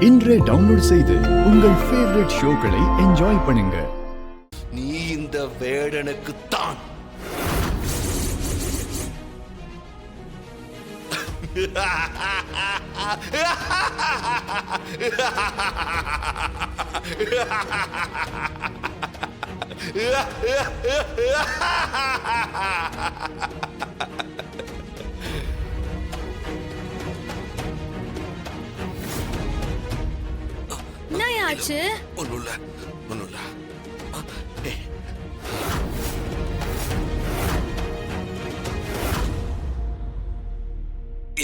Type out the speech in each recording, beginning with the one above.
இன்றே டவுன்லோட் செய்து உங்கள் ஃபேவரட் ஷோக்களை என்ஜாய் பண்ணுங்க. நீ இந்த வேடனுக்கு தான் என்னாச்சு? ஒண்ணுல்ல.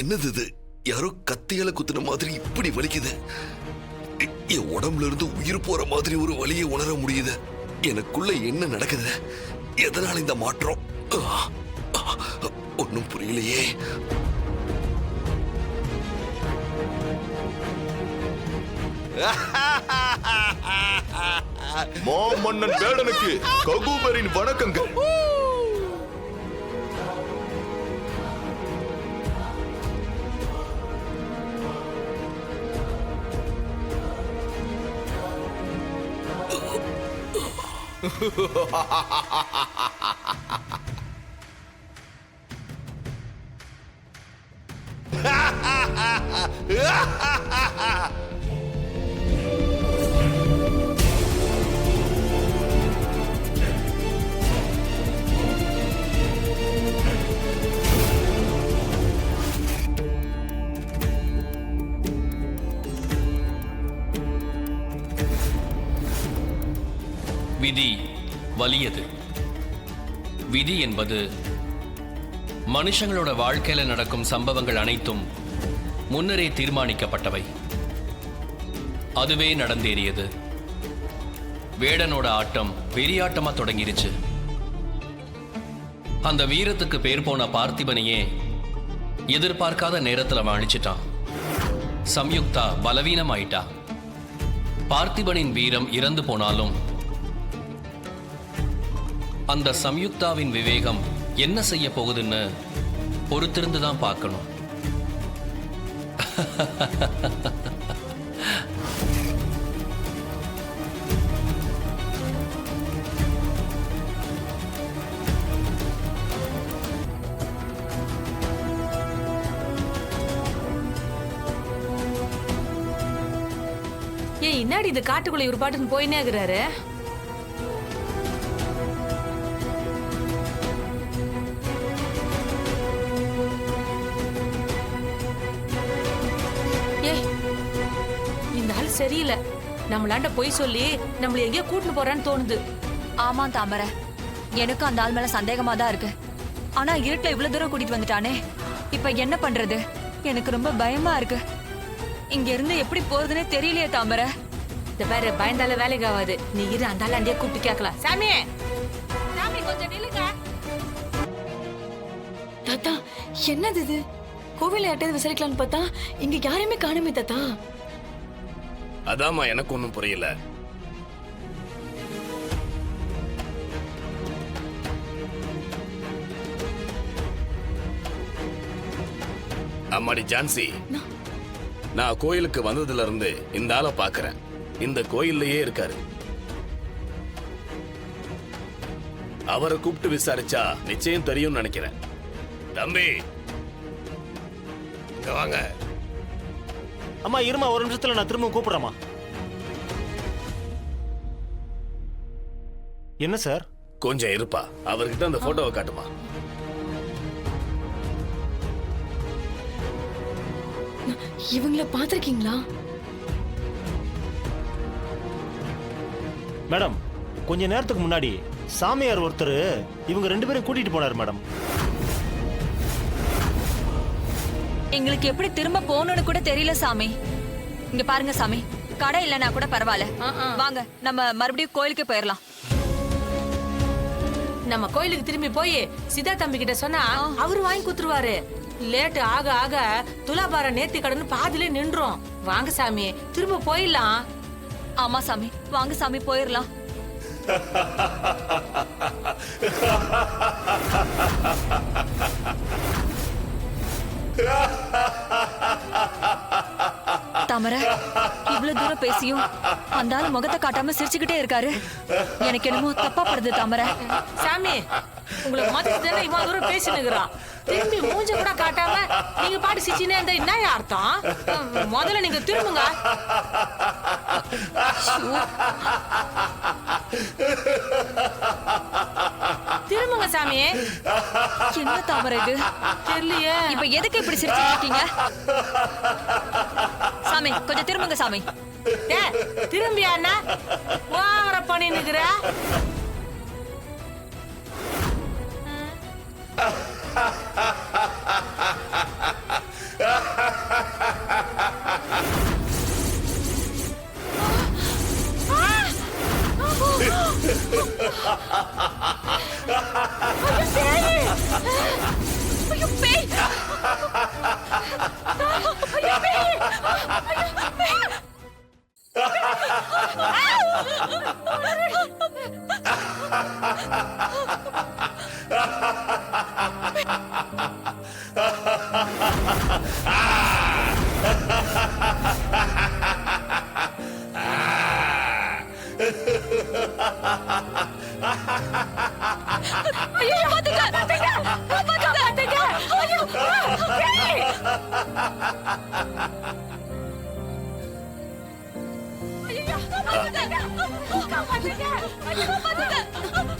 என்னது இது? யாரோ கத்தியால குத்துன மாதிரி இப்படி வலிக்குது. என் உடம்புல இருந்து உயிர் போற மாதிரி ஒரு வலியை உணர முடியுது. எனக்குள்ள என்ன நடக்குது? எதனால இந்த மாற்றம்? ஒன்னும் புரியலையே. மாமன்னன் வேடனுக்கு ககுபரின் வணக்கங்கள். விதி வலியது. விதி என்பது மனுஷங்களோட வாழ்க்கையில நடக்கும் சம்பவங்கள் அனைத்தும் முன்னரே தீர்மானிக்கப்பட்டவை. அதுவே நடந்தேறியது. வேடனோட ஆட்டம் வெறியாட்டமா தொடங்கிருச்சு. அந்த வீரத்துக்கு பேர் போன பார்த்திபனையே எதிர்பார்க்காத நேரத்துல அழிச்சிட்டான். சம்யுக்தா பலவீனமாயிட்டா. பார்த்திபனின் வீரம் இறந்து போனாலும் அந்த சம்யுக்தாவின் விவேகம் என்ன செய்ய போகுதுன்னு பொறுத்திருந்து தான் பார்க்கணும். ஏன் இன்னாடி இந்த காட்டுக்குள்ள இவர் பாட்டுன்னு போயினே இருக்கிறாரு? சரியில்லை. நம்மளாண்ட போய் சொல்லி நம்மள எங்கேயோ கூட்டிட்டு போறான்னு தோணுது. ஆமா தாமரை, எனக்கு அந்த ஆள் மேல சந்தேகமா தான் இருக்கு. ஆனா இருட்டுல இவ்வளவு தூரம் கூட்டிட்டு வந்துட்டானே, இப்ப என்ன பண்றது? எனக்கு ரொம்ப பயமா இருக்கு. இங்க இருந்து எப்படி போறதுன்னே தெரியலையே தாமரை. இந்த பேரு பயந்தால வேலைக்கு ஆகாது. நீ இரு, அந்த ஆள் அண்டையே கூப்பிட்டு கேட்கலாம். சாமி, சாமி கொஞ்சம் நில்லுங்க. தாத்தா, என்னது இது? கோவில யார்ட்டாவது விசாரிக்கலான்னு பார்த்தா இங்க யாரையுமே காணுமே தாத்தா. அதாமா எனக்கு ஒண்ணும் புரியல. அம்மாடி ஜான்சி, நான் கோயிலுக்கு வந்ததுல இருந்து இந்த ஆளை பாக்குறேன். இந்த கோயில்லையே இருக்காரு. அவரை கூப்பிட்டு விசாரிச்சா நிச்சயம் தெரியும்னு நினைக்கிறேன். தம்பி இங்க வாங்க. அம்மா இருமா, ஒரு நிமிஷத்துல நான் திரும்ப கூப்பிடுறேம்மா. என்ன சார்? கொஞ்சம் இருப்பா, அவர்கிட்ட அந்த போட்டோவை காட்டுமா. இவங்கள பாத்திருக்கீங்களா? மேடம், கொஞ்ச நேரத்துக்கு முன்னாடி சாமியார் ஒருத்தர் இவங்க ரெண்டு பேரும் கூட்டிட்டு போனார் மேடம். எங்களுக்கு எப்படி திரும்ப போகணும்னு கூட தெரியல சாமி. இங்க பாருங்க சாமி, கடை இல்லைன்னா கூட பரவாயில்ல, வாங்க நம்ம மறுபடியும் கோயிலுக்கு போயிடலாம். நம்ம கோயிலுக்கு திரும்பி போய் சிதா தம்பி கிட்ட சொன்னா அவரு வாங்கி குத்துருவாரு. லேட் ஆக ஆக துலாபார நேர்த்தி கடன் பாதிலே நின்றோம். வாங்க சாமி, திரும்ப போயிடலாம். ஆமா சாமி, வாங்க சாமி போயிடலாம். தாமரை இவ்வளவு தூரம் பேசியும் அந்த ஆள் முகத்தை காட்டாம சிரிச்சுக்கிட்டே இருக்காரு. எனக்கு என்னமோ தப்பா படுது தாமரை. சாமி உங்களை மதிச்சு தானே இவ்வளவு தூரம் பேசினுக்குறான். திரும்பி மூஞ்ச கூட காட்டாம நீங்க பாட்டு சிச்சினே இருந்தா என்ன அர்த்தம்? முதல்ல நீங்க திரும்புங்க. திரும்புங்க சாமி. என்ன தாமரை இது? தெரியலையே. இப்ப எதுக்கு இப்படி சிரிச்சுட்டு இருக்கீங்க? சாமி கொஞ்சம் திரும்புங்க சாமி. திரும்பியா அண்ணா ஓவர பண்ணி நிக்கிற? ஐயோ பேய்! ஐயோ பேய்! ஐயோ பாத்துங்க பாத்துங்க பாத்துங்க பாத்துங்க ஐயோ பேய்!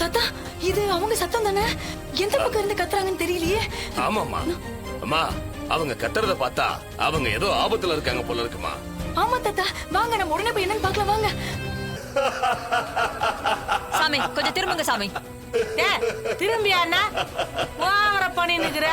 தாத்தா இது அவங்க சத்தம் தானே? எந்த பக்கம் இருந்து கத்துறாங்கன்னு தெரியலையே. ஆமாம்மா. அம்மா அவங்க கத்துறத பார்த்தா அவங்க ஏதோ ஆபத்துல இருக்காங்க போல இருக்குமா. ஆமா தாத்தா வாங்க நம்ம உடனே போய் என்னன்னு பார்க்கலாம் வாங்க. சாமி கொஞ்சம் திரும்புங்க சாமி. திரும்பியா அண்ணா ஓவர பண்ணி நிக்கிற?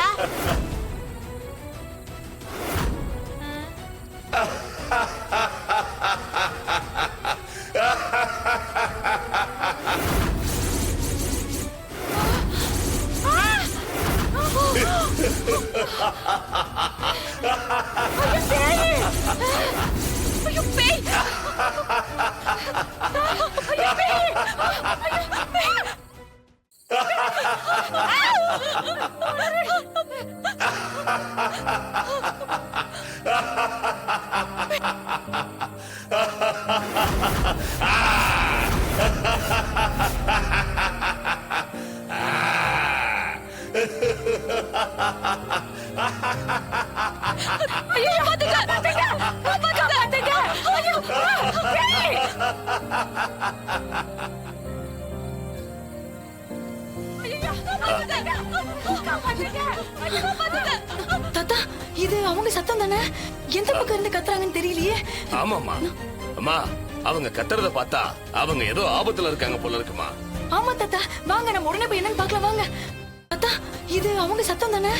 ஐயோ பேய்! ஐயோ பேய்! ஐயோ பாத்துங்க பாத்துங்க பாத்துங்க பாத்துங்க ஐயோ பேய்! தாத்தா இது அவங்க சத்தம் தானே? எந்த பக்கம் இருந்து கத்துறாங்கன்னு தெரியலையே. ஆமாம்மா. அம்மா அவங்க கத்துறத பார்த்தா அவங்க ஏதோ ஆபத்துல இருக்காங்க போல இருக்குமா. ஆமா தாத்தா வாங்க நம்ம உடனே போய் என்னன்னு பார்க்கலாம் வாங்க. தாத்தா இது அவங்க சத்தம் தானே?